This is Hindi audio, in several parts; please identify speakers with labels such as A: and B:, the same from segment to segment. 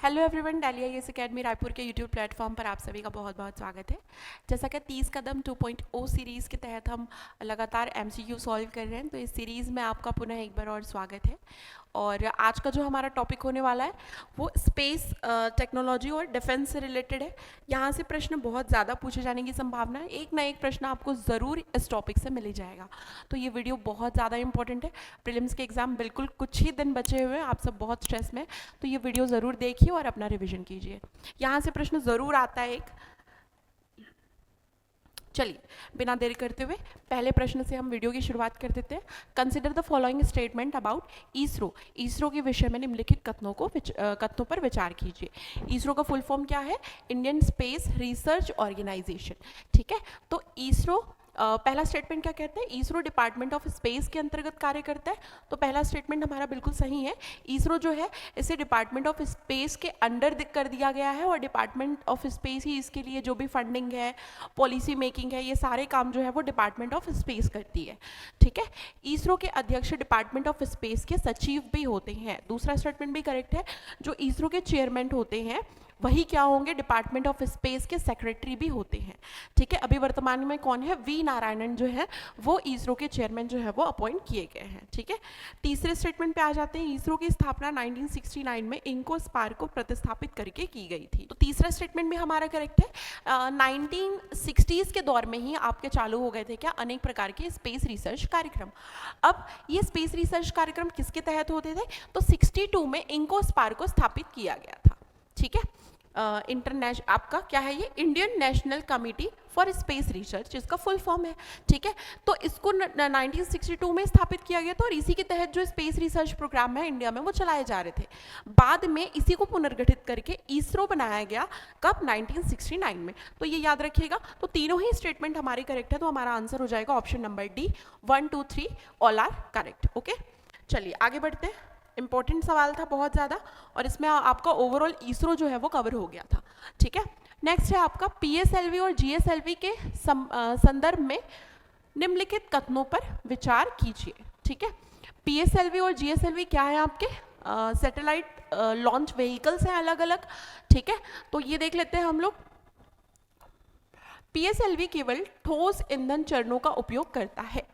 A: Hello everyone, Delhi IAS academy Raipur के यूट्यूब प्लेटफॉर्म पर आप सभी का बहुत बहुत स्वागत है। जैसा कि 30 कदम 2.0 सीरीज़ के तहत हम लगातार एमसीक्यू सॉल्व कर रहे हैं, तो इस सीरीज़ में आपका पुनः एक बार और स्वागत है। और आज का जो हमारा टॉपिक होने वाला है वो स्पेस टेक्नोलॉजी और डिफेंस से रिलेटेड है। यहाँ से प्रश्न बहुत ज़्यादा पूछे जाने की संभावना है। एक ना एक प्रश्न आपको ज़रूर इस टॉपिक से मिल ही जाएगा, तो ये वीडियो बहुत ज़्यादा इंपॉर्टेंट है। प्रीलिम्स के एग्ज़ाम बिल्कुल कुछ ही दिन बचे हुए हैं, आप सब बहुत स्ट्रेस में, तो ये वीडियो ज़रूर देखिए और अपना रिविजन कीजिए। यहाँ से प्रश्न ज़रूर आता है एक। चलिए बिना देरी करते हुए पहले प्रश्न से हम वीडियो की शुरुआत कर देते हैं। Consider the following statement about ISRO. ISRO के विषय में निम्नलिखित कथनों पर विचार कीजिए। ईसरो का फुल फॉर्म क्या है? Indian space research organisation. ठीक है, तो ईसरो पहला स्टेटमेंट क्या कहते हैं? ईसरो डिपार्टमेंट ऑफ स्पेस के अंतर्गत कार्य करता है। तो पहला स्टेटमेंट हमारा बिल्कुल सही है। ईसरो जो है इसे डिपार्टमेंट ऑफ स्पेस के अंडर कर दिया गया है, और डिपार्टमेंट ऑफ स्पेस ही इसके लिए जो भी फंडिंग है, पॉलिसी मेकिंग है, ये सारे काम जो है वो डिपार्टमेंट ऑफ स्पेस करती है। ठीक है, ईसरो के अध्यक्ष डिपार्टमेंट ऑफ स्पेस के सचिव भी होते हैं। दूसरा स्टेटमेंट भी करेक्ट है। जो ईसरो के चेयरमैन होते हैं वही क्या होंगे? डिपार्टमेंट ऑफ स्पेस के सेक्रेटरी भी होते हैं। ठीक है, अभी वर्तमान में कौन है? वी नारायणन जो है वो ईसरो के चेयरमैन जो है वो अपॉइंट किए गए हैं। ठीक है, तीसरे स्टेटमेंट पे आ जाते हैं। ईसरो की स्थापना 1969 में इंको स्पार को प्रतिस्थापित करके की गई थी। तो तीसरा स्टेटमेंट भी हमारा करेक्ट है। 1960s के दौर में ही आपके चालू हो गए थे क्या? अनेक प्रकार के स्पेस रिसर्च कार्यक्रम। अब ये स्पेस रिसर्च कार्यक्रम किसके तहत होते थे? तो 62 में इंको स्पार को स्थापित किया गया था। ठीक है, इंटरनेशनल आपका क्या है? ये Indian national committee for space research, जिसका फुल फॉर्म है। ठीक है, तो इसको 1962 में स्थापित किया गया था, और इसी के तहत जो स्पेस रिसर्च प्रोग्राम है इंडिया में वो चलाए जा रहे थे। बाद में इसी को पुनर्गठित करके ईसरो बनाया गया। कब? 1969 में। तो ये याद रखिएगा। तो तीनों ही स्टेटमेंट हमारे करेक्ट है, तो हमारा आंसर हो जाएगा option number D. 1 2 3 all are correct. Okay, चलिए आगे बढ़ते हैं। इंपॉर्टेंट सवाल था बहुत ज़्यादा, और इसमें आपका ओवरऑल ईसरो जो है वो कवर हो गया था। ठीक है, नेक्स्ट है आपका पीएसएलवी और जीएसएलवी के संदर्भ में निम्नलिखित कथनों पर विचार कीजिए। ठीक है, पीएसएलवी और जीएसएलवी क्या है? आपके सैटेलाइट लॉन्च व्हीकल्स हैं अलग अलग। ठीक है, तो ये देख लेते हैं हम लोग। पीएसएलवी केवल ठोस ईंधन चरणों का उपयोग करता है।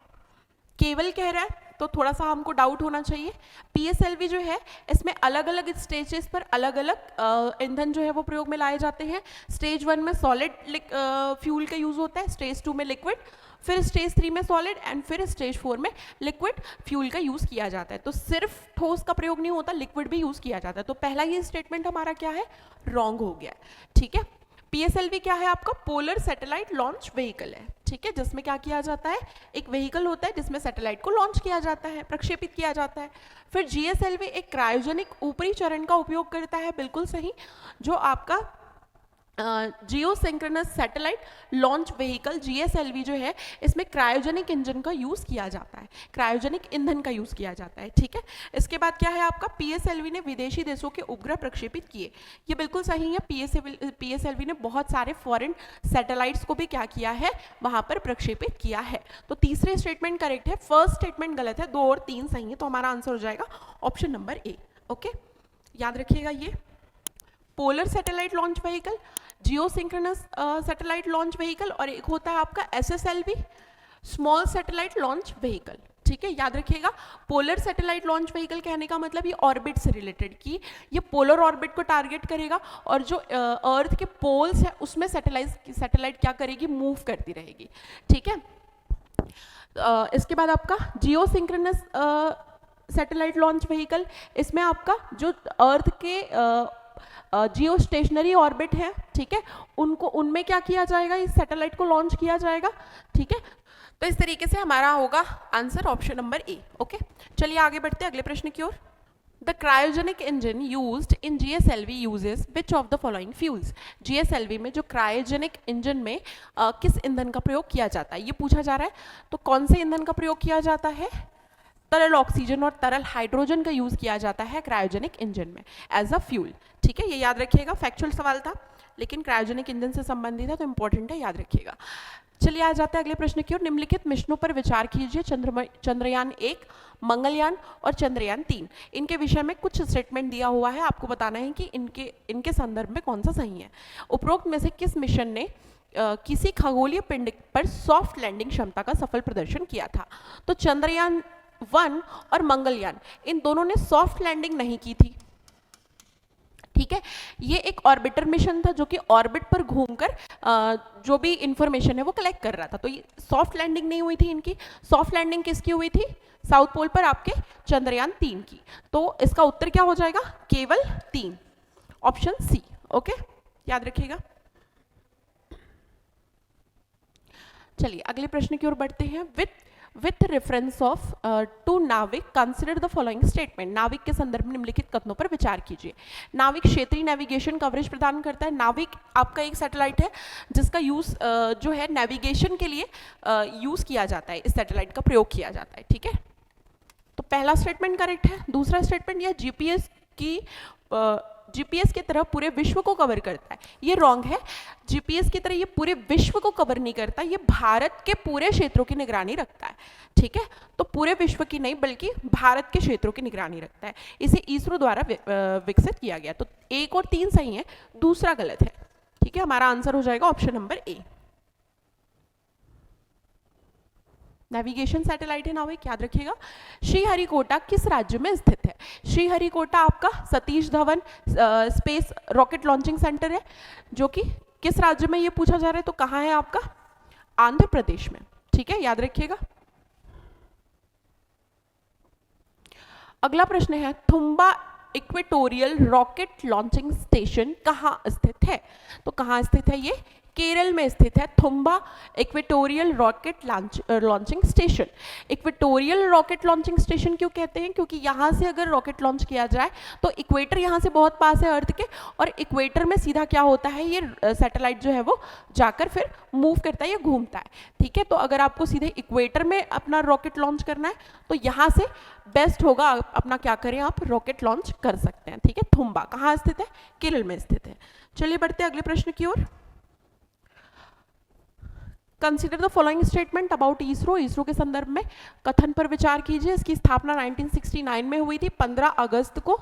A: केवल कह रहा है तो थोड़ा सा हमको डाउट होना चाहिए। पीएसएलवी जो है इसमें अलग अलग स्टेजेस पर अलग अलग ईंधन जो है वो प्रयोग में लाए जाते हैं। स्टेज 1 में सॉलिड फ्यूल का यूज होता है, स्टेज 2 में लिक्विड, फिर स्टेज 3 में सॉलिड, एंड फिर स्टेज 4 में लिक्विड फ्यूल का यूज किया जाता है। तो सिर्फ ठोस का प्रयोग नहीं होता, लिक्विड भी यूज किया जाता है। तो पहला ही स्टेटमेंट हमारा क्या है? रॉन्ग हो गया। ठीक है, पीएसएलवी क्या है? आपका पोलर सैटेलाइट लॉन्च व्हीकल है। ठीक है, जिसमें क्या किया जाता है? एक व्हीकल होता है जिसमें सैटेलाइट को लॉन्च किया जाता है, प्रक्षेपित किया जाता है। फिर जीएसएलवी एक क्रायोजेनिक ऊपरी चरण का उपयोग करता है, बिल्कुल सही, जो आपका geosynchronous satellite launch vehicle GSLV जो है इसमें क्रायोजेनिक इंजन का यूज किया जाता है, क्रायोजेनिक ईंधन का यूज किया जाता है। ठीक है, इसके बाद क्या है आपका? पीएसएलवी ने विदेशी देशों के उपग्रह प्रक्षेपित किए। ये बिल्कुल सही है। पीएसएलवी ने बहुत सारे फॉरेन सैटेलाइट्स को भी क्या किया है? वहां पर प्रक्षेपित किया है। तो तीसरे स्टेटमेंट करेक्ट है, फर्स्ट स्टेटमेंट गलत है। 2 और 3 सही है, तो हमारा आंसर हो जाएगा ऑप्शन नंबर ए। ओके, याद रखिएगा ये polar satellite launch vehicle, geosynchronous satellite launch vehicle, और एक होता है आपका SSLV small satellite launch vehicle. ठीक है, याद रखिएगा। पोलर सैटेलाइट लॉन्च व्हीकल कहने का मतलब ये ऑर्बिट से रिलेटेड की, ये पोलर ऑर्बिट को टारगेट करेगा, और जो अर्थ के पोल्स है उसमें सैटेलाइट क्या करेगी? मूव करती रहेगी। ठीक है, इसके बाद आपका जियोसिंक्रोनस सैटेलाइट लॉन्च व्हीकल, इसमें आपका जो अर्थ के जियो स्टेशनरी ऑर्बिट है, ठीक है, उनमें क्या किया जाएगा? इस सैटेलाइट को लॉन्च किया जाएगा। ठीक है, तो इस तरीके से हमारा होगा answer option number A. Okay, चलिए आगे बढ़ते हैं अगले प्रश्न की ओर। The cryogenic engine used in GSLV uses which of the following fuels. GSLV में जो क्रायोजेनिक इंजन में किस ईंधन का प्रयोग किया जाता है ये पूछा जा रहा है। तो कौन से ईंधन का प्रयोग किया जाता है? तरल ऑक्सीजन और तरल हाइड्रोजन का यूज किया जाता है क्रायोजेनिक इंजन में एज अ फ्यूल। ठीक है, ये याद रखिएगा, फैक्चुअल सवाल था लेकिन क्रायोजेनिक इंजन से संबंधित है तो इंपॉर्टेंट है, याद रखिएगा। चलिए आ जाते हैं अगले प्रश्न की ओर। निम्नलिखित मिशनों पर विचार कीजिए। चंद्रयान 1, मंगलयान और चंद्रयान 3, इनके विषय में कुछ स्टेटमेंट दिया हुआ है, आपको बताना है कि इनके संदर्भ में कौन सा सही है। उपरोक्त में से किस मिशन ने किसी खगोलीय पिंड पर सॉफ्ट लैंडिंग क्षमता का सफल प्रदर्शन किया था? तो चंद्रयान 1 और मंगलयान, इन दोनों ने सॉफ्ट लैंडिंग नहीं की थी। ठीक है, ये एक ऑर्बिटर मिशन था जो कि ऑर्बिट पर घूमकर जो भी इंफॉर्मेशन है वो कलेक्ट कर रहा था। तो ये सॉफ्ट लैंडिंग नहीं हुई थी इनकी। सॉफ्ट लैंडिंग किसकी हुई थी? साउथ पोल पर आपके चंद्रयान 3 की। तो इसका उत्तर क्या हो जाएगा? केवल 3, ऑप्शन सी। ओके, याद रखिएगा। चलिए अगले प्रश्न की ओर बढ़ते हैं। विथ रेफरेंस ऑफ टू नाविक कंसिडर द फॉलोइंग स्टेटमेंट। नाविक के संदर्भ में निम्नलिखित कथनों पर विचार कीजिए। नाविक क्षेत्रीय नेविगेशन कवरेज प्रदान करता है। नाविक आपका एक सैटेलाइट है जिसका यूज जो है नेविगेशन के लिए यूज किया जाता है, इस सैटेलाइट का प्रयोग किया जाता है। ठीक है, तो पहला स्टेटमेंट करेक्ट है। दूसरा स्टेटमेंट, यह जीपीएस की तरह पूरे विश्व को कवर करता है, ये रॉन्ग है। जीपीएस की तरह ये पूरे विश्व को कवर नहीं करता, ये भारत के पूरे क्षेत्रों की निगरानी रखता है। ठीक है, तो पूरे विश्व की नहीं बल्कि भारत के क्षेत्रों की निगरानी रखता है। इसे इसरो द्वारा विकसित किया गया। तो 1 और 3 सही है, दूसरा गलत है। ठीक है, हमारा आंसर हो जाएगा ऑप्शन नंबर ए। नेविगेशन सैटेलाइट है नाविक, याद रखिएगा। श्रीहरिकोटा किस राज्य में स्थित है? श्रीहरिकोटा आपका Satish Dhawan space rocket launching centre है, जो कि किस राज्य में ये पूछा जा रहा है, तो कहाँ है आपका? आंध्र प्रदेश में। ठीक है, याद रखिएगा। अगला प्रश्न है, Thumba equatorial rocket launching station कहाँ स्थित है? तो कहाँ स्थित है? ये केरल में स्थित है, Thumba equatorial rocket launching station. Equatorial rocket launching station क्यों कहते हैं? क्योंकि यहाँ से अगर रॉकेट लॉन्च किया जाए तो इक्वेटर यहाँ से बहुत पास है अर्थ के, और इक्वेटर में सीधा क्या होता है, ये सैटेलाइट जो है वो जाकर फिर मूव करता है या घूमता है। ठीक है, तो अगर आपको सीधे इक्वेटर में अपना रॉकेट लॉन्च करना है तो यहाँ से बेस्ट होगा अपना क्या करें, आप रॉकेट लॉन्च कर सकते हैं। ठीक है, थुम्बा कहाँ स्थित है? केरल में स्थित है। चलिए बढ़ते हैं अगले प्रश्न की ओर। Consider the following statement about ISRO. ISRO के संदर्भ में कथन पर विचार कीजिए। इसकी स्थापना 1969 में हुई थी, 15 अगस्त को।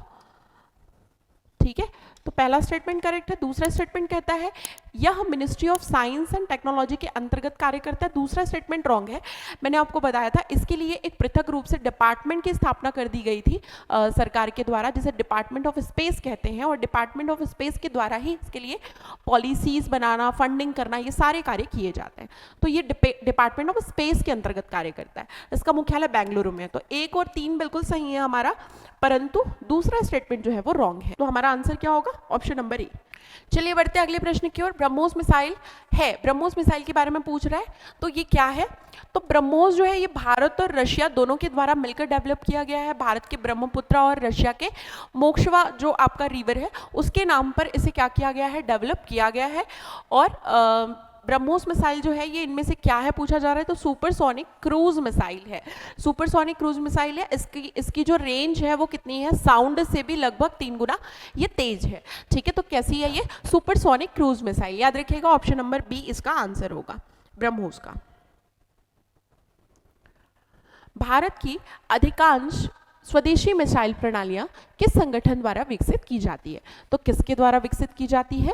A: ठीक है, तो पहला स्टेटमेंट करेक्ट है। दूसरा स्टेटमेंट कहता है यह ministry of science and technology के अंतर्गत कार्य करता है। दूसरा स्टेटमेंट रॉन्ग है। मैंने आपको बताया था इसके लिए एक पृथक रूप से डिपार्टमेंट की स्थापना कर दी गई थी सरकार के द्वारा, जिसे डिपार्टमेंट ऑफ स्पेस कहते हैं, और डिपार्टमेंट ऑफ स्पेस के द्वारा ही इसके लिए पॉलिसीज बनाना, फंडिंग करना, ये सारे कार्य किए जाते हैं। तो ये डिपार्टमेंट ऑफ स्पेस के अंतर्गत कार्य करता है। इसका मुख्यालय बेंगलुरु में है। तो 1 और 3 बिल्कुल सही है हमारा, परंतु दूसरा स्टेटमेंट जो है वो रॉन्ग है। तो हमारा आंसर क्या होगा? ऑप्शन नंबर ए। चलिए बढ़ते हैं अगले प्रश्न की ओर। ब्रह्मोस मिसाइल है, ब्रह्मोस मिसाइल के बारे में पूछ रहा है, तो ये क्या है? तो ब्रह्मोस जो है ये भारत और रशिया दोनों के द्वारा मिलकर डेवलप किया गया है। भारत के ब्रह्मपुत्र और रशिया के मोक्ष्वा जो आपका रिवर है उसके नाम पर इसे क्या किया गया है? डेवलप किया गया है। और ब्रह्मोस मिसाइल जो है ये इनमें से क्या है पूछा जा रहा है, तो सुपरसोनिक क्रूज मिसाइल है। सुपरसोनिक क्रूज मिसाइल है। इसकी जो रेंज है वो कितनी है? साउंड से भी लगभग 3 गुना ये तेज है। ठीक है, तो कैसी है ये? Supersonic cruise missile. याद रखिएगा ऑप्शन नंबर बी इसका आंसर होगा, ब्रह्मोस का। भारत की अधिकांश स्वदेशी मिसाइल प्रणालियां किस संगठन द्वारा विकसित की जाती है? तो किसके द्वारा विकसित की जाती है?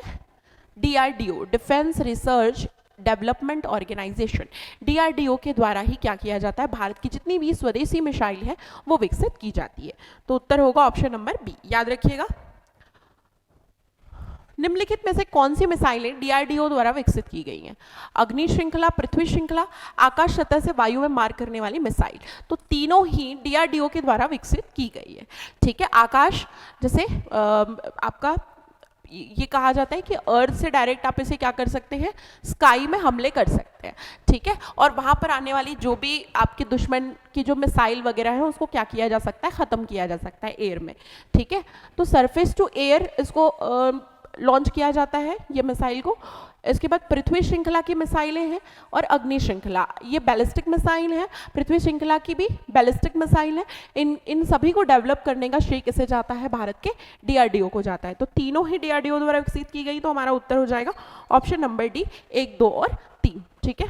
A: DRDO, defence research development organisation. DRDO के द्वारा ही क्या किया जाता है? भारत की जितनी भी स्वदेशी मिसाइल है वो विकसित की जाती है। तो उत्तर होगा ऑप्शन नंबर बी। याद रखिएगा। निम्नलिखित में से कौन सी मिसाइलें डीआरडीओ द्वारा विकसित की गई हैं? अग्नि श्रृंखला, पृथ्वी श्रृंखला, आकाश सतह से वायु में मार करने वाली मिसाइल। तो तीनों ही डीआरडीओ के द्वारा विकसित की गई है। ठीक है, आकाश जैसे आपका ये कहा जाता है कि अर्थ से डायरेक्ट आप इसे क्या कर सकते हैं? स्काई में हमले कर सकते हैं। ठीक है, और वहां पर आने वाली जो भी आपके दुश्मन की जो मिसाइल वगैरह है उसको क्या किया जा सकता है? खत्म किया जा सकता है एयर में। ठीक है, तो सरफेस टू एयर इसको लॉन्च किया जाता है ये मिसाइल को। इसके बाद पृथ्वी श्रृंखला की मिसाइलें हैं और अग्नि श्रृंखला, ये बैलिस्टिक मिसाइल है, पृथ्वी श्रृंखला की भी बैलिस्टिक मिसाइल है। इन सभी को डेवलप करने का श्रेय किसे जाता है? भारत के डीआरडीओ को जाता है। तो तीनों ही डीआरडीओ द्वारा विकसित की गई, तो हमारा उत्तर हो जाएगा ऑप्शन नंबर डी, 1, 2 और 3। ठीक है,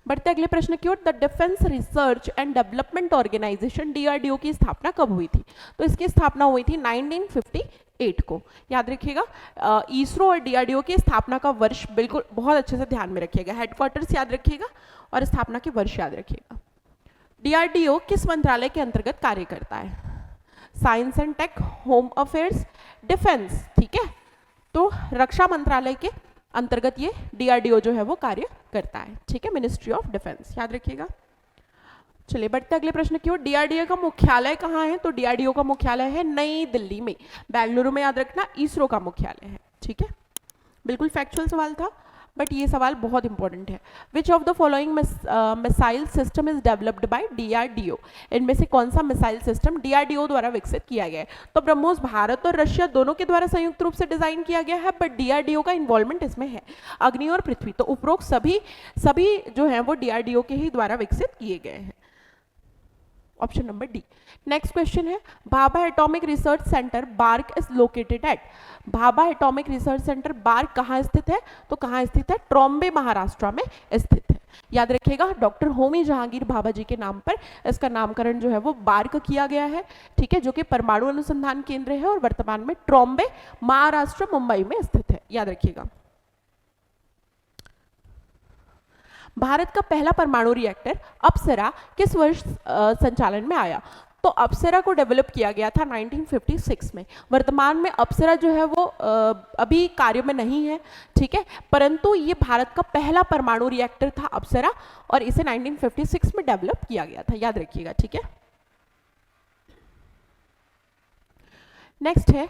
A: बढ़ते अगले प्रश्न की ओर। The defence research and development organisation DRDO की स्थापना कब हुई थी? तो इसकी स्थापना हुई थी 1958 को। याद रखिएगा, इसरो और डीआरडीओ की स्थापना का वर्ष बिल्कुल बहुत अच्छे से ध्यान में रखिएगा, हेडक्वार्टर्स याद रखिएगा और स्थापना के वर्ष याद रखिएगा। डीआरडीओ किस मंत्रालय के अंतर्गत कार्य करता है? Science and tech, home affairs, defence. ठीक है, तो रक्षा मंत्रालय के अंतर्गत ये डीआरडीओ जो है वो कार्य करता है। ठीक है, मिनिस्ट्री ऑफ डिफेंस, याद रखिएगा। चलिए बढ़ते अगले प्रश्न की ओर। डीआरडीओ का मुख्यालय कहाँ है? तो डीआरडीओ का मुख्यालय है नई दिल्ली में। बेंगलुरु में याद रखना इसरो का मुख्यालय है। ठीक है, बिल्कुल फैक्चुअल सवाल था, बट ये सवाल बहुत इंपॉर्टेंट है। विच of the following missile system is developed by DRDO? इनमें से कौन सा मिसाइल सिस्टम डीआरडीओ द्वारा विकसित किया गया है? तो ब्रह्मोस भारत और रशिया दोनों के द्वारा संयुक्त रूप से डिजाइन किया गया है, बट डीआरडीओ का इन्वॉल्वमेंट इसमें है। अग्नि और पृथ्वी, तो उपरोक्त सभी जो है वो डीआरडीओ के ही द्वारा विकसित किए गए हैं। Option number D. Next question है, Bhabha atomic research centre BARC is located at? Bhabha atomic research centre BARC कहाँ स्थित है? तो कहाँ स्थित है? ट्रॉम्बे महाराष्ट्र में स्थित है। याद रखिएगा, डॉक्टर होमी जहांगीर भाभा जी के नाम पर इसका नामकरण जो है वो बार्क किया गया है। ठीक है, जो कि परमाणु अनुसंधान केंद्र है और वर्तमान में ट्रॉम्बे महाराष्ट्र मुंबई में स्थित है। याद रखिएगा। भारत का पहला परमाणु रिएक्टर अप्सरा किस वर्ष संचालन में आया? तो अप्सरा को डेवलप किया गया था 1956 में। वर्तमान में अप्सरा जो है वो अभी कार्य में नहीं है। ठीक है, परंतु ये भारत का पहला परमाणु रिएक्टर था अप्सरा, और इसे 1956 में डेवलप किया गया था। याद रखिएगा। ठीक है, नेक्स्ट है,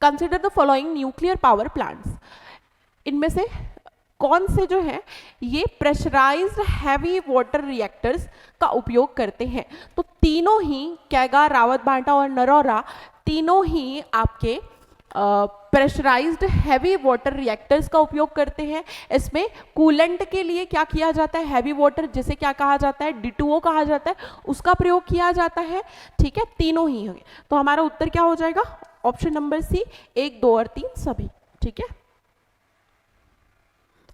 A: consider the following nuclear power plants. इनमें से कौन से जो है ये प्रेशराइज्ड हैवी वाटर रिएक्टर्स का उपयोग करते हैं? तो तीनों ही, कैगा, रावत भाटा और नरौरा, तीनों ही आपके प्रेशराइज्ड हैवी वाटर रिएक्टर्स का उपयोग करते हैं। इसमें कूलेंट के लिए क्या किया जाता है? हैवी वाटर, जिसे क्या कहा जाता है? D2O कहा जाता है, उसका प्रयोग किया जाता है। ठीक है, तीनों ही होंगे। तो हमारा उत्तर क्या हो जाएगा? ऑप्शन नंबर सी, 1, 2 और 3 सभी। ठीक है,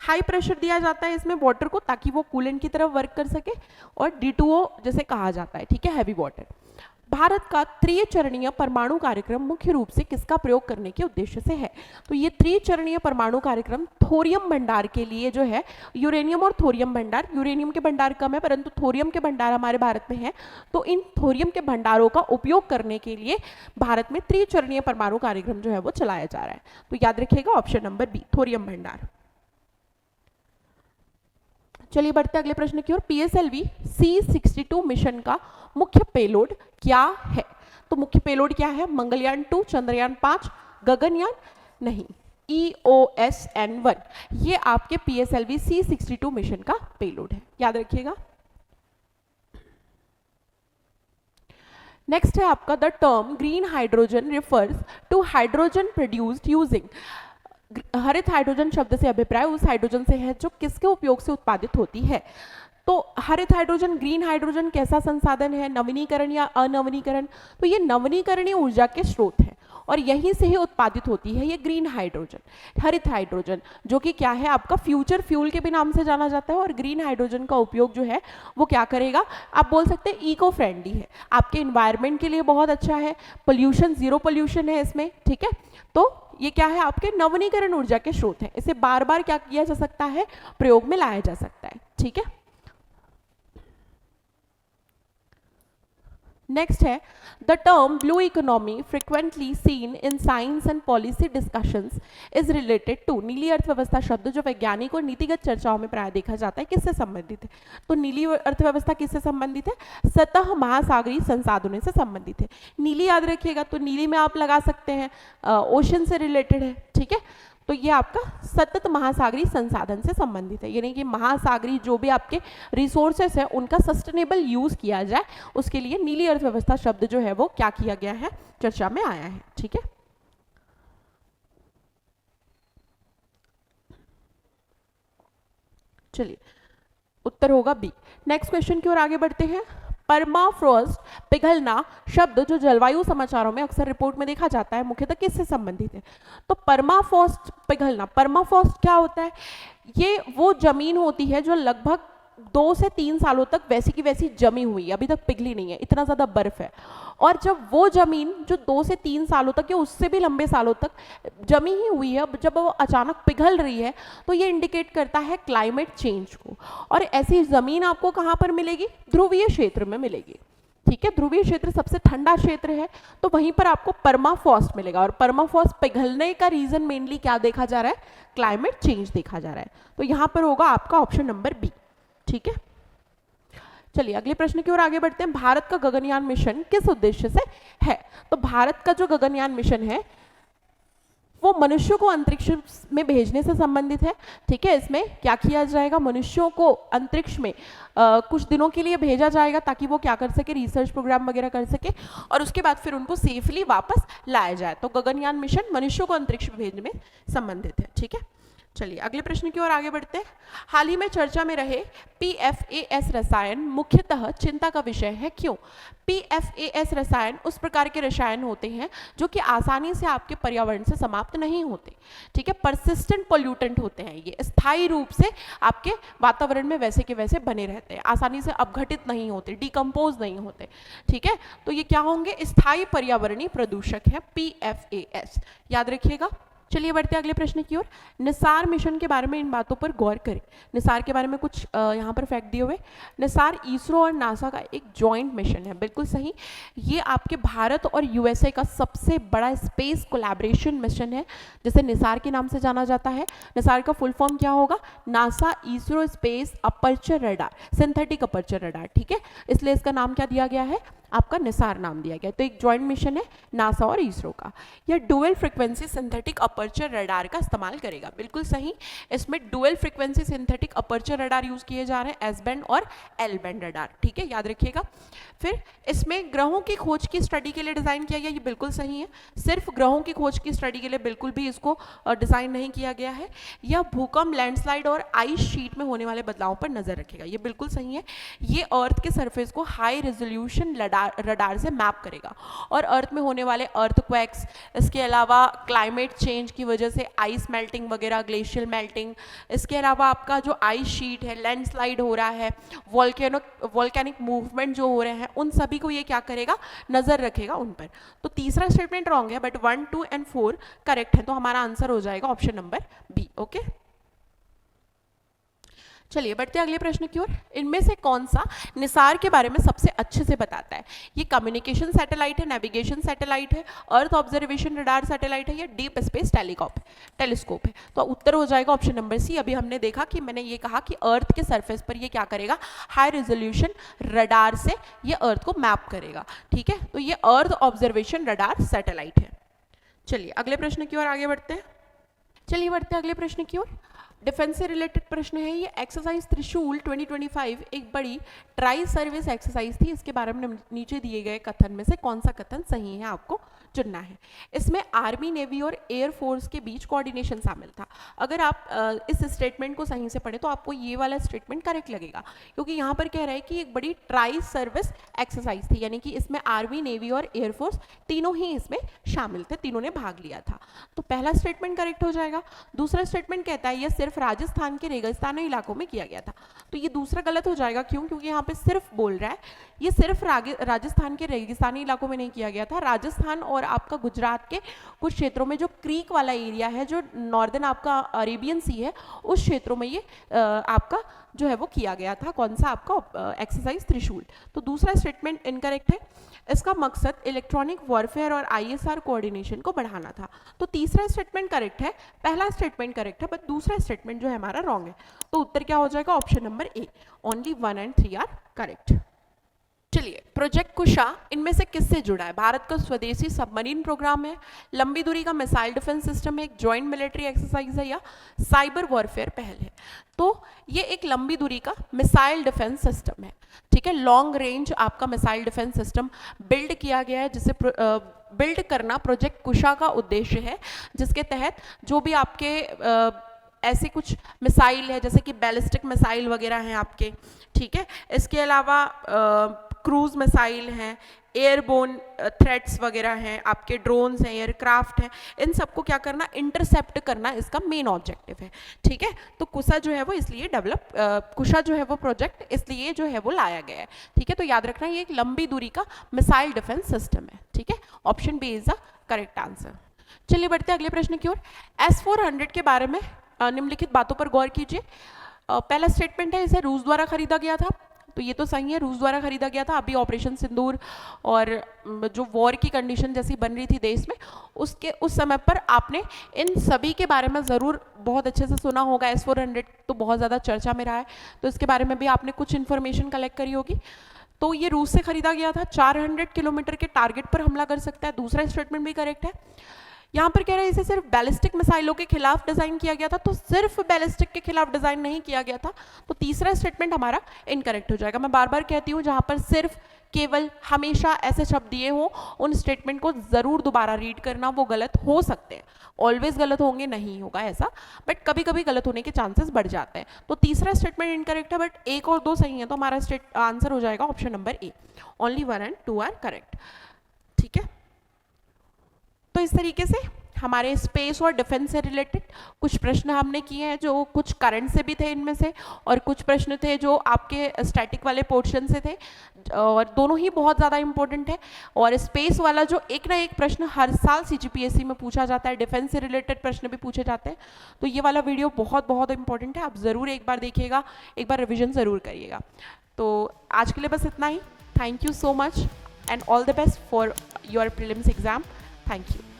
A: हाई प्रेशर दिया जाता है इसमें वाटर को, ताकि वो कूलेंट की तरफ वर्क कर सके, और D2O जिसे कहा जाता है। ठीक है, हैवी वाटर। भारत का त्रिचरणीय परमाणु कार्यक्रम मुख्य रूप से किसका प्रयोग करने के उद्देश्य से है? तो ये त्रिचरणीय परमाणु कार्यक्रम थोरियम भंडार के लिए जो है, यूरेनियम और थोरियम भंडार, यूरेनियम के भंडार कम है परंतु थोरियम के भंडार हमारे भारत में है, तो इन थोरियम के भंडारों का उपयोग करने के लिए भारत में त्रिचरणीय परमाणु कार्यक्रम जो है वो चलाया जा रहा है। तो याद रखिएगा ऑप्शन नंबर बी, थोरियम भंडार। चलिए बढ़ते अगले प्रश्न की ओर। PSLV C62 मिशन का मुख्य पेलोड क्या है? तो मुख्य पेलोड क्या है? मंगलयान 2, चंद्रयान 5, गगनयान नहीं, EOSN-1, ये आपके PSLV C62 मिशन का पेलोड है। याद रखिएगा। नेक्स्ट है आपका, the term green hydrogen refers to hydrogen produced using. हरित हाइड्रोजन शब्द से अभिप्राय उस हाइड्रोजन से है जो किसके उपयोग से उत्पादित होती है? तो हरित हाइड्रोजन, ग्रीन हाइड्रोजन कैसा संसाधन है? नवीनीकरण या अनवीनीकरण? तो ये नवीनीकरणीय ऊर्जा के स्रोत हैं और यहीं से ही उत्पादित होती है ये ग्रीन हाइड्रोजन। हरित हाइड्रोजन जो कि क्या है, आपका फ्यूचर फ्यूल के भी नाम से जाना जाता है, और ग्रीन हाइड्रोजन का उपयोग जो है वो क्या करेगा, आप बोल सकते हैं इको फ्रेंडली है, आपके इन्वायरमेंट के लिए बहुत अच्छा है, पोल्यूशन, जीरो पोल्यूशन है इसमें। ठीक है, तो ये क्या है, आपके नवीनीकरण ऊर्जा के स्रोत हैं, इसे बार बार क्या किया जा सकता है, प्रयोग में लाया जा सकता है। ठीक है, नेक्स्ट है, the term blue economy frequently seen in science and policy discussions is related to. नीली अर्थव्यवस्था शब्द जो वैज्ञानिक और नीतिगत चर्चाओं में प्राय देखा जाता है, किससे संबंधित है? तो नीली अर्थव्यवस्था किससे संबंधित है? सतह महासागरीय संसाधनों से संबंधित है। नीली याद रखिएगा, तो नीली में आप लगा सकते हैं ओशन से रिलेटेड है। ठीक है, तो ये आपका सतत महासागरीय संसाधन से संबंधित है, यानी कि महासागरीय जो भी आपके रिसोर्सेस है उनका सस्टेनेबल यूज किया जाए, उसके लिए नीली अर्थव्यवस्था शब्द जो है वो क्या किया गया है, चर्चा में आया है। ठीक है, चलिए उत्तर होगा बी। नेक्स्ट क्वेश्चन की ओर आगे बढ़ते हैं। परमाफ्रॉस्ट पिघलना शब्द जो जलवायु समाचारों में अक्सर रिपोर्ट में देखा जाता है मुख्यतः किससे संबंधित है? तो परमाफ्रॉस्ट पिघलना, परमाफ्रॉस्ट क्या होता है? ये वो जमीन होती है जो लगभग 2 से 3 सालों तक वैसी की वैसी जमी हुई है, अभी तक पिघली नहीं है, इतना ज़्यादा बर्फ है। और जब वो जमीन जो 2 से 3 सालों तक या उससे भी लंबे सालों तक जमी ही हुई है, जब वो अचानक पिघल रही है तो ये इंडिकेट करता है क्लाइमेट चेंज को। और ऐसी ज़मीन आपको कहाँ पर मिलेगी? ध्रुवीय क्षेत्र में मिलेगी। ठीक है, ध्रुवीय क्षेत्र सबसे ठंडा क्षेत्र है, तो वहीं पर आपको परमाफ्रॉस्ट मिलेगा। और परमाफ्रॉस्ट पिघलने का रीजन मेनली क्या देखा जा रहा है? क्लाइमेट चेंज देखा जा रहा है। तो यहाँ पर होगा आपका ऑप्शन नंबर बी। ठीक है, चलिए अगले प्रश्न की ओर आगे बढ़ते हैं। भारत का गगनयान मिशन किस उद्देश्य से है? तो भारत का जो गगनयान मिशन है वो मनुष्यों को अंतरिक्ष में भेजने से संबंधित है। ठीक है, इसमें क्या किया जाएगा? मनुष्यों को अंतरिक्ष में कुछ दिनों के लिए भेजा जाएगा ताकि वो क्या कर सके? रिसर्च प्रोग्राम वगैरह कर सके और उसके बाद फिर उनको सेफली वापस लाया जाए। तो गगनयान मिशन मनुष्यों को अंतरिक्ष में भेजने में संबंधित है। ठीक है, चलिए अगले प्रश्न की ओर आगे बढ़ते हैं। हाल ही में चर्चा में रहे PFAS रसायन मुख्यतः चिंता का विषय है, क्यों? PFAS रसायन उस प्रकार के रसायन होते हैं जो कि आसानी से आपके पर्यावरण से समाप्त नहीं होते। ठीक है, परसिस्टेंट पोल्यूटेंट होते हैं, ये स्थायी रूप से आपके वातावरण में वैसे के वैसे बने रहते हैं, आसानी से अपघटित नहीं होते, डिकम्पोज नहीं होते। ठीक है, तो ये क्या होंगे? स्थायी पर्यावरणीय प्रदूषक है PFAS, याद रखिएगा। चलिए बढ़ते अगले प्रश्न की ओर। निसार मिशन के बारे में इन बातों पर गौर करें। निसार के बारे में कुछ यहाँ पर फैक्ट दिए हुए। निसार इसरो और नासा का एक जॉइंट मिशन है, बिल्कुल सही। ये आपके भारत और USA का सबसे बड़ा स्पेस कोलैबोरेशन मिशन है, जिसे निसार के नाम से जाना जाता है। निसार का फुल फॉर्म क्या होगा? NASA ISRO space aperture radar, synthetic aperture radar. ठीक है, इसलिए इसका नाम क्या दिया गया है? आपका निसार नाम दिया गया। तो एक जॉइंट मिशन है नासा और इसरो का। यह dual frequency synthetic aperture radar का इस्तेमाल करेगा, बिल्कुल सही। इसमें dual frequency synthetic aperture radar use किए जा रहे हैं, एस बैंड और एल बैंड रडार। ठीक है, याद रखिएगा। फिर इसमें ग्रहों की खोज की स्टडी के लिए डिजाइन किया गया, ये बिल्कुल सही है। सिर्फ ग्रहों की खोज की स्टडी के लिए बिल्कुल भी इसको डिजाइन नहीं किया गया है। यह भूकंप, लैंडस्लाइड और आइस शीट में होने वाले बदलावों पर नजर रखेगा, ये बिल्कुल सही है। ये अर्थ के सरफेस को हाई रेजोल्यूशन रडार से मैप करेगा और अर्थ में होने वाले अर्थक्वेक्स, इसके अलावा क्लाइमेट चेंज की वजह से आइस मेल्टिंग वगैरह, ग्लेशियल मेल्टिंग, इसके अलावा आपका जो आइस शीट है, लैंडस्लाइड हो रहा है, वॉल्केनिक मूवमेंट जो हो रहे हैं, उन सभी को ये क्या करेगा? नजर रखेगा उन पर। तो तीसरा स्टेटमेंट रॉन्ग है, बट 1, 2 एंड 4 करेक्ट है। तो हमारा आंसर हो जाएगा ऑप्शन नंबर बी। ओके, चलिए बढ़ते अगले प्रश्न की ओर। इनमें से कौन सा निसार के बारे में सबसे अच्छे से बताता है? ये कम्युनिकेशन सैटेलाइट है, नेविगेशन सैटेलाइट है, अर्थ ऑब्जर्वेशन रडार सैटेलाइट है, या डीप स्पेस टेलीस्कोप है? तो उत्तर हो जाएगा ऑप्शन नंबर सी। अभी हमने देखा कि मैंने ये कहा कि अर्थ के सरफेस पर ये क्या करेगा? हाई रेजोल्यूशन रडार से ये अर्थ को मैप करेगा। ठीक है, तो ये अर्थ ऑब्जर्वेशन रडार सैटेलाइट है। चलिए अगले प्रश्न की ओर आगे बढ़ते हैं। चलिए बढ़ते हैं अगले प्रश्न की ओर। डिफेंस से रिलेटेड प्रश्न है ये। एक्सरसाइज त्रिशूल 2025 एक बड़ी ट्राई सर्विस एक्सरसाइज थी। इसके बारे में नीचे दिए गए कथन में से कौन सा कथन सही है, आपको चुनना है। इसमें आर्मी, नेवी और एयर फोर्स के बीच कोऑर्डिनेशन शामिल था। अगर आप इस स्टेटमेंट को सही से पढ़े तो आपको ये वाला स्टेटमेंट करेक्ट लगेगा, क्योंकि यहाँ पर कह रहा है कि एक बड़ी ट्राई सर्विस एक्सरसाइज थी, यानी कि इसमें आर्मी, नेवी और एयरफोर्स तीनों ही इसमें शामिल थे, तीनों ने भाग लिया था। तो पहला स्टेटमेंट करेक्ट हो जाएगा। दूसरा स्टेटमेंट कहता है यह सिर्फ राजस्थान के रेगिस्तानी इलाकों में किया गया था। तो ये दूसरा गलत हो जाएगा। क्यों? क्योंकि यहाँ पे सिर्फ बोल रहा है, ये सिर्फ राजस्थान के रेगिस्तानी इलाकों में नहीं किया गया था। राजस्थान और आपका गुजरात के कुछ क्षेत्रों में जो क्रीक वाला एरिया है, जो नॉर्दर्न आपका अरेबियन सी है, उस क्षेत्रों में ये आपका जो है वो किया गया था। कौन सा? आपका एक्सरसाइज त्रिशूल। तो दूसरा स्टेटमेंट इनकरेक्ट है। इसका मकसद इलेक्ट्रॉनिक वॉरफेयर और ISR कोऑर्डिनेशन को बढ़ाना था। तो तीसरा स्टेटमेंट करेक्ट है, पहला स्टेटमेंट करेक्ट है, बट दूसरा स्टेटमेंट जो है हमारा रॉन्ग है। तो उत्तर क्या हो जाएगा? Option number A. Only 1 and 3 are correct. चलिए, प्रोजेक्ट कुशा इनमें से किससे जुड़ा है? भारत का स्वदेशी सबमरीन प्रोग्राम है, लंबी दूरी का मिसाइल डिफेंस सिस्टम है, एक जॉइंट मिलिट्री एक्सरसाइज है, या साइबर वॉरफेयर पहल है? तो ये एक लंबी दूरी का मिसाइल डिफेंस सिस्टम है। ठीक है, लॉन्ग रेंज आपका मिसाइल डिफेंस सिस्टम बिल्ड किया गया है, जिसे बिल्ड करना प्रोजेक्ट कुशा का उद्देश्य है, जिसके तहत जो भी आपके ऐसे कुछ मिसाइल है जैसे कि बैलिस्टिक मिसाइल वगैरह हैं आपके, ठीक है। इसके अलावा क्रूज मिसाइल हैं, एयरबोर्न थ्रेट्स वगैरह हैं, आपके ड्रोन्स हैं, एयरक्राफ्ट हैं, इन सबको क्या करना, इंटरसेप्ट करना इसका मेन ऑब्जेक्टिव है, ठीक है। तो कुशा जो है वो इसलिए कुशा जो है वो प्रोजेक्ट इसलिए जो है वो लाया गया है, ठीक है। तो याद रखना ये एक लंबी दूरी का मिसाइल डिफेंस सिस्टम है, ठीक है। Option B is the correct answer. चलिए बढ़ते हैं अगले प्रश्न की ओर। S-400 के बारे में निम्नलिखित बातों पर गौर कीजिए। पहला स्टेटमेंट है इसे रूस द्वारा खरीदा गया था, तो ये तो सही है, रूस द्वारा खरीदा गया था। अभी ऑपरेशन सिंदूर और जो वॉर की कंडीशन जैसी बन रही थी देश में, उस समय पर आपने इन सभी के बारे में ज़रूर बहुत अच्छे से सुना होगा। S-400 तो बहुत ज़्यादा चर्चा में रहा है, तो इसके बारे में भी आपने कुछ इन्फॉर्मेशन कलेक्ट करी होगी। तो ये रूस से खरीदा गया था, 400 किलोमीटर के टारगेट पर हमला कर सकता है। दूसरा स्टेटमेंट भी करेक्ट है। यहाँ पर कह रहे हैं इसे सिर्फ बैलिस्टिक मिसाइलों के खिलाफ डिजाइन किया गया था, तो सिर्फ बैलिस्टिक के खिलाफ डिजाइन नहीं किया गया था, तो तीसरा स्टेटमेंट हमारा इनकरेक्ट हो जाएगा। मैं बार बार कहती हूँ जहाँ पर सिर्फ, केवल, हमेशा ऐसे शब्द दिए हो उन स्टेटमेंट को जरूर दोबारा रीड करना, वो गलत हो सकते हैं, ऑलवेज गलत होंगे नहीं होगा ऐसा, बट कभी कभी गलत होने के चांसेस बढ़ जाते हैं। तो तीसरा स्टेटमेंट इनकरेक्ट है, बट एक और दो सही है, तो हमारा आंसर हो जाएगा option number A. Only 1 and 2 are correct, ठीक है। तो इस तरीके से हमारे स्पेस और डिफेंस से रिलेटेड कुछ प्रश्न हमने किए हैं, जो कुछ करंट से भी थे इनमें से, और कुछ प्रश्न थे जो आपके स्टैटिक वाले पोर्शन से थे, और दोनों ही बहुत ज़्यादा इंपॉर्टेंट है। और स्पेस वाला जो एक ना एक प्रश्न हर साल CGPSC में पूछा जाता है, डिफेंस से रिलेटेड प्रश्न भी पूछे जाते हैं, तो ये वाला वीडियो बहुत बहुत इंपॉर्टेंट है, आप ज़रूर एक बार देखिएगा, एक बार रिविजन ज़रूर करिएगा। तो आज के लिए बस इतना ही। Thank you so much and all the best for your prelims exam. Thank you.